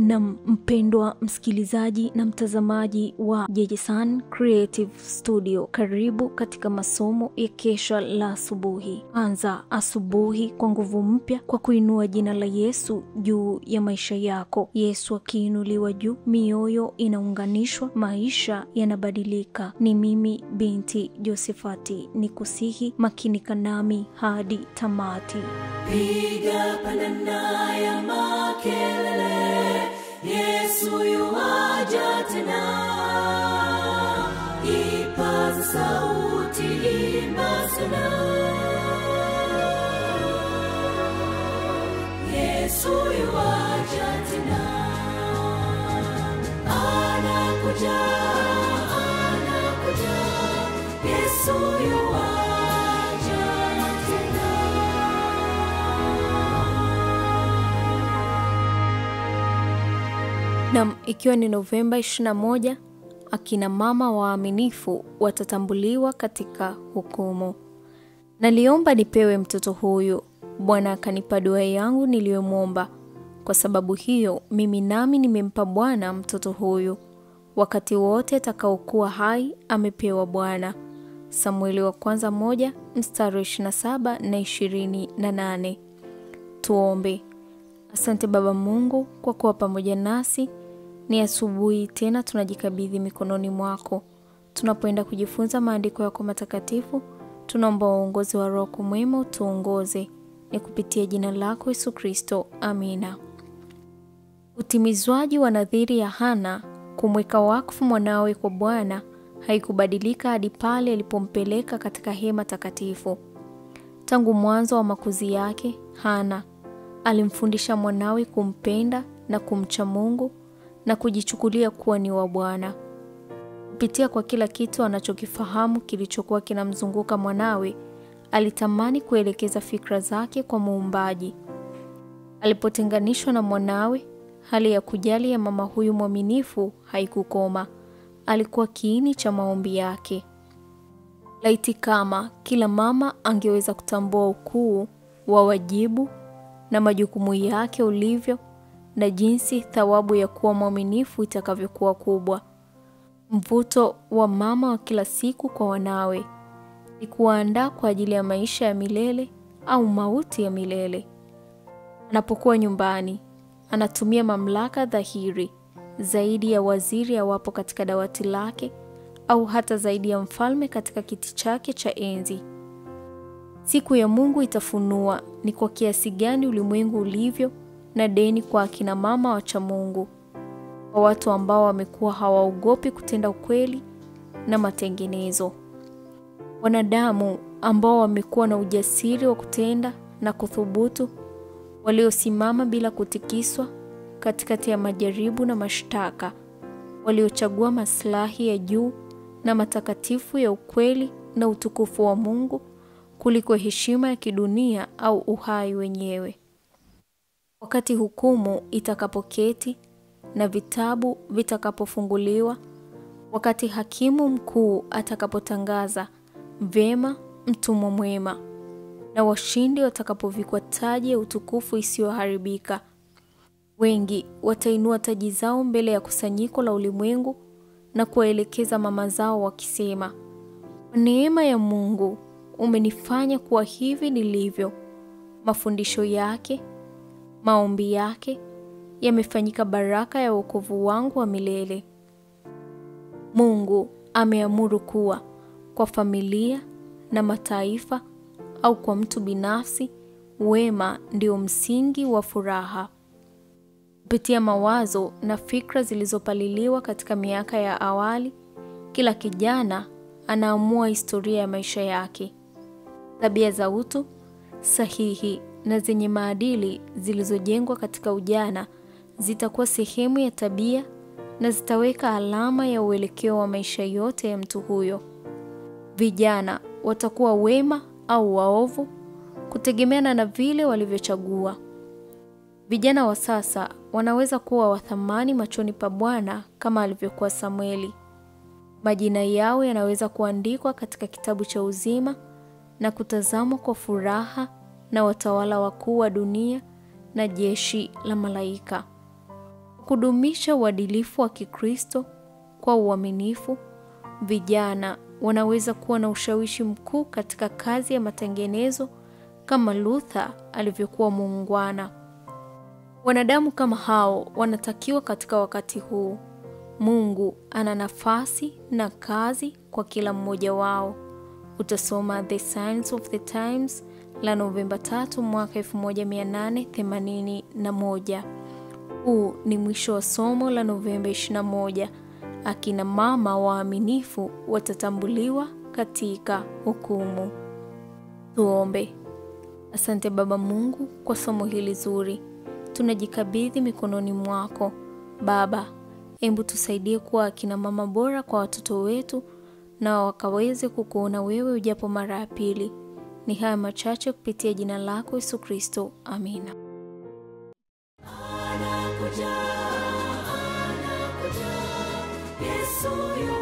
Na mpendwa msikilizaji na mtazamaji wa JJ Creative Studio, karibu katika masomo ya kesha la asubuhi. Anza asubuhi kwa nguvu mpya kwa kuinua jina la Yesu juu ya maisha yako. Yesu akiinuliwa juu, mioyo inaunganishwa, maisha yanabadilika. Ni mimi binti Josefati, nikusihi makinika nami hadi tamati. Piga panana ya makelele, Yesu yuaja tena. Ipaza sauti, imba sana. Yesu yuaja tena. Anakuja, anakuja. Yesu yuaja tena. Na ikiwa ni Novemba 21, akina mama waaminifu watatambuliwa katika hukumu. Naliomba nipewe mtoto huyu, Bwana akanipa dua yangu niliyomwomba. Kwa sababu hiyo mimi nami nimempa Bwana mtoto huyu. Wakati wote atakaokuwa hai amepewa Bwana. Samueli wa kwanza 1 mstari 27 na 28. Tuombe. Asante Baba Mungu kwa kuwa pamoja nasi. Ni asubuhi tena, tunajikabidhi mikononi mwako. Tunapoenda kujifunza maandiko yako matakatifu, tunaomba uongozi wa Roho mwema utuongoze. Ni kupitia jina lako Yesu Kristo. Amina. Utimizwaji wa nadhiri ya Hana kumweka wakfu mwanawe kwa Bwana haikubadilika hadi pale alipompeleka katika hema takatifu. Tangu mwanzo wa makuzi yake, Hana alimfundisha mwanawe kumpenda na kumcha Mungu na kujichukulia kuwa ni wa Bwana. Kupitia kwa kila kitu anachokifahamu kilichokuwa kinamzunguka mwanawe, alitamani kuelekeza fikra zake kwa Muumbaji. Alipotenganishwa na mwanawe, hali ya kujali ya mama huyu mwaminifu haikukoma. Alikuwa kiini cha maombi yake. Laiti kama kila mama angeweza kutambua ukuu wa wajibu na majukumu yake ulivyo, na jinsi thawabu ya kuwa mwaminifu itakavyokuwa kubwa. Mvuto wa mama wa kila siku kwa wanawe ni kuandaa kwa ajili ya maisha ya milele au mauti ya milele. Anapokuwa nyumbani, anatumia mamlaka dhahiri zaidi ya waziri awapo katika dawati lake, au hata zaidi ya mfalme katika kiti chake cha enzi. Siku ya Mungu itafunua ni kwa kiasi gani ulimwengu ulivyo na deni kwa akina mama wacha Mungu, kwa watu ambao wamekuwa hawaogopi kutenda ukweli na matengenezo. Wanadamu ambao wamekuwa na ujasiri wa kutenda na kuthubutu, waliosimama bila kutikiswa katikati ya majaribu na mashtaka, waliochagua maslahi ya juu na matakatifu ya ukweli na utukufu wa Mungu kuliko heshima ya kidunia au uhai wenyewe. Wakati hukumu itakapoketi na vitabu vitakapofunguliwa, wakati hakimu mkuu atakapotangaza vema mtumwa mwema, na washindi watakapovikwa taji ya utukufu isiyoharibika, wengi watainua taji zao mbele ya kusanyiko la ulimwengu na kuwaelekeza mama zao wakisema, kwa neema ya Mungu umenifanya kuwa hivi nilivyo. Mafundisho yake, maombi yake yamefanyika baraka ya wokovu wangu wa milele. Mungu ameamuru kuwa kwa familia na mataifa au kwa mtu binafsi, wema ndio msingi wa furaha. Kupitia mawazo na fikra zilizopaliliwa katika miaka ya awali, kila kijana anaamua historia ya maisha yake. Tabia za utu sahihi na zenye maadili zilizojengwa katika ujana zitakuwa sehemu ya tabia na zitaweka alama ya uelekeo wa maisha yote ya mtu huyo. Vijana watakuwa wema au waovu kutegemeana na vile walivyochagua. Vijana wa sasa wanaweza kuwa wa thamani machoni pa Bwana kama alivyokuwa Samueli. Majina yao yanaweza kuandikwa katika kitabu cha uzima na kutazamwa kwa furaha na watawala wakuu wa dunia na jeshi la malaika. kudumisha uadilifu wa Kikristo kwa uaminifu, vijana wanaweza kuwa na ushawishi mkuu katika kazi ya matengenezo kama Luther alivyokuwa muungwana. Wanadamu kama hao wanatakiwa katika wakati huu. Mungu ana nafasi na kazi kwa kila mmoja wao. Utasoma The Signs of the Times la Novemba 3 mwaka 1881. Huu ni mwisho wa somo la Novemba 21. Akina mama waaminifu watatambuliwa katika hukumu. Tuombe. Asante Baba Mungu kwa somo hili zuri. Tunajikabidhi mikononi mwako. Baba, hebu tusaidie kuwa akina mama bora kwa watoto wetu na wakaweze kukuona wewe ujapo mara ya pili. Ni haya machache kupitia jina lako Yesu Kristo. Amina. Anakuja, Yesu yu